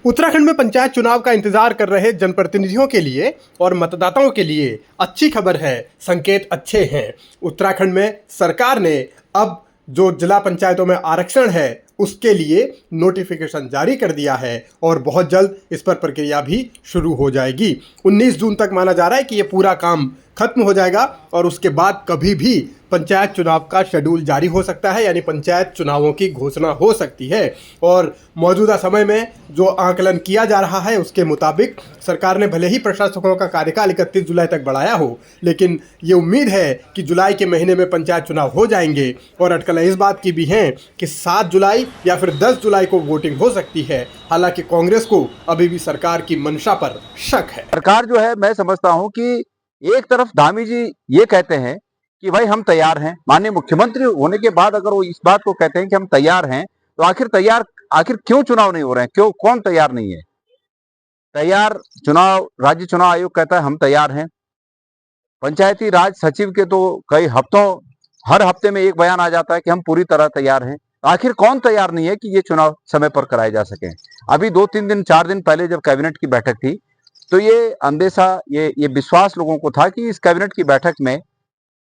उत्तराखंड में पंचायत चुनाव का इंतजार कर रहे जनप्रतिनिधियों के लिए और मतदाताओं के लिए अच्छी खबर है, संकेत अच्छे हैं। उत्तराखंड में सरकार ने अब जो जिला पंचायतों में आरक्षण है उसके लिए नोटिफिकेशन जारी कर दिया है और बहुत जल्द इस पर प्रक्रिया भी शुरू हो जाएगी। 19 जून तक माना जा रहा है कि ये पूरा काम खत्म हो जाएगा और उसके बाद कभी भी पंचायत चुनाव का शेड्यूल जारी हो सकता है, यानी पंचायत चुनावों की घोषणा हो सकती है। और मौजूदा समय में जो आकलन किया जा रहा है उसके मुताबिक सरकार ने भले ही प्रशासकों का कार्यकाल 31 जुलाई तक बढ़ाया हो, लेकिन ये उम्मीद है कि जुलाई के महीने में पंचायत चुनाव हो जाएंगे। और अटकलें इस बात की भी हैं कि 7 जुलाई या फिर 10 जुलाई को वोटिंग हो सकती है। हालांकि कांग्रेस को अभी भी सरकार की मंशा पर शक है। सरकार जो है, मैं समझता हूं कि एक तरफ धामी जी ये कहते हैं कि भाई हम तैयार हैं, माननीय मुख्यमंत्री होने के बाद अगर वो इस बात को कहते हैं कि हम तैयार हैं, तो आखिर क्यों चुनाव नहीं हो रहे हैं? क्यों, कौन तैयार नहीं है? तैयार राज्य चुनाव आयोग कहता है हम तैयार हैं। पंचायती राज सचिव के तो हर हफ्ते में एक बयान आ जाता है कि हम पूरी तरह तैयार हैं। आखिर कौन तैयार नहीं है कि ये चुनाव समय पर कराए जा सके? अभी 2-3 दिन 4 दिन पहले जब कैबिनेट की बैठक थी, तो ये अंदेशा, ये विश्वास लोगों को था कि इस कैबिनेट की बैठक में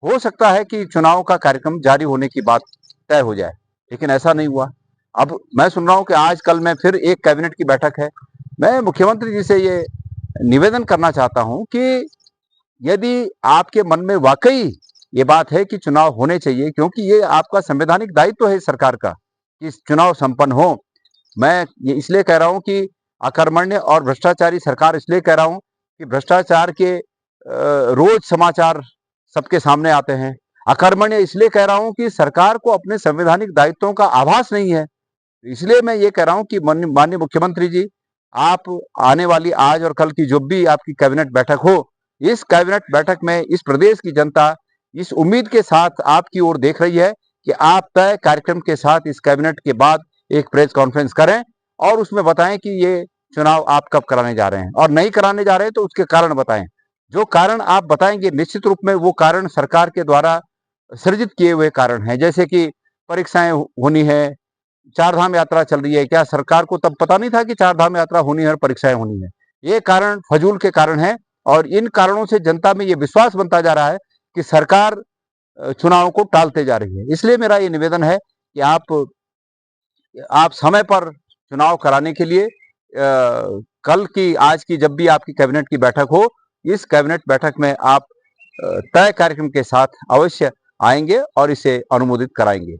हो सकता है कि चुनाव का कार्यक्रम जारी होने की बात तय हो जाए, लेकिन ऐसा नहीं हुआ। अब मैं सुन रहा हूं कि आज कल में फिर एक कैबिनेट की बैठक है। मैं मुख्यमंत्री जी से ये निवेदन करना चाहता हूं कि यदि आपके मन में वाकई ये बात है कि चुनाव होने चाहिए, क्योंकि ये आपका संवैधानिक दायित्व है सरकार का कि चुनाव संपन्न हो। मैं ये इसलिए कह रहा हूं कि अकर्मण्य और भ्रष्टाचारी सरकार इसलिए कह रहा हूं कि भ्रष्टाचार के रोज समाचार सबके सामने आते हैं। अकर्मण्य इसलिए कह रहा हूं कि सरकार को अपने संवैधानिक दायित्वों का आभास नहीं है। इसलिए मैं ये कह रहा हूं कि माननीय मुख्यमंत्री जी, आप आने वाली आज और कल की जो भी आपकी कैबिनेट बैठक हो, इस कैबिनेट बैठक में इस प्रदेश की जनता इस उम्मीद के साथ आपकी ओर देख रही है कि आप तय कार्यक्रम के साथ इस कैबिनेट के बाद एक प्रेस कॉन्फ्रेंस करें और उसमें बताएं कि ये चुनाव आप कब कराने जा रहे हैं, और नहीं कराने जा रहे हैं तो उसके कारण बताएं। जो कारण आप बताएंगे निश्चित रूप में वो कारण सरकार के द्वारा सृजित किए हुए कारण हैं, जैसे कि परीक्षाएं होनी है, चार धाम यात्रा चल रही है। क्या सरकार को तब पता नहीं था कि चार धाम यात्रा होनी है और परीक्षाएं होनी है? ये कारण फजूल के कारण है और इन कारणों से जनता में ये विश्वास बनता जा रहा है कि सरकार चुनाव को टालते जा रही है। इसलिए मेरा ये निवेदन है कि आप समय पर चुनाव कराने के लिए कल की, आज की, जब भी आपकी कैबिनेट की बैठक हो, इस कैबिनेट बैठक में आप तय कार्यक्रम के साथ अवश्य आएंगे और इसे अनुमोदित कराएंगे।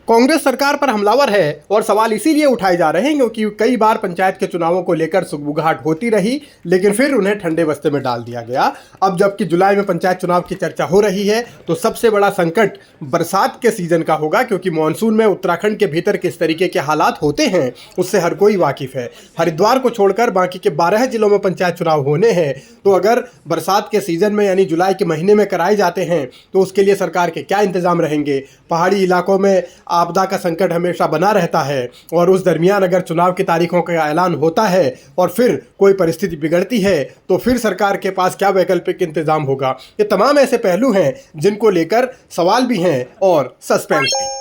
कांग्रेस सरकार पर हमलावर है और सवाल इसीलिए उठाए जा रहे हैं क्योंकि कई बार पंचायत के चुनावों को लेकर सुगबुगाहट होती रही, लेकिन फिर उन्हें ठंडे बस्ते में डाल दिया गया। अब जबकि जुलाई में पंचायत चुनाव की चर्चा हो रही है, तो सबसे बड़ा संकट बरसात के सीजन का होगा, क्योंकि मानसून में उत्तराखंड के भीतर किस तरीके के हालात होते हैं उससे हर कोई वाकिफ है। हरिद्वार को छोड़कर बाकी के 12 जिलों में पंचायत चुनाव होने हैं, तो अगर बरसात के सीजन में यानी जुलाई के महीने में कराए जाते हैं तो उसके लिए सरकार के क्या इंतजाम रहेंगे? पहाड़ी इलाकों में आपदा का संकट हमेशा बना रहता है और उस दरमियान अगर चुनाव की तारीखों का ऐलान होता है और फिर कोई परिस्थिति बिगड़ती है तो फिर सरकार के पास क्या वैकल्पिक इंतजाम होगा? ये तमाम ऐसे पहलू हैं जिनको लेकर सवाल भी हैं और सस्पेंस भी।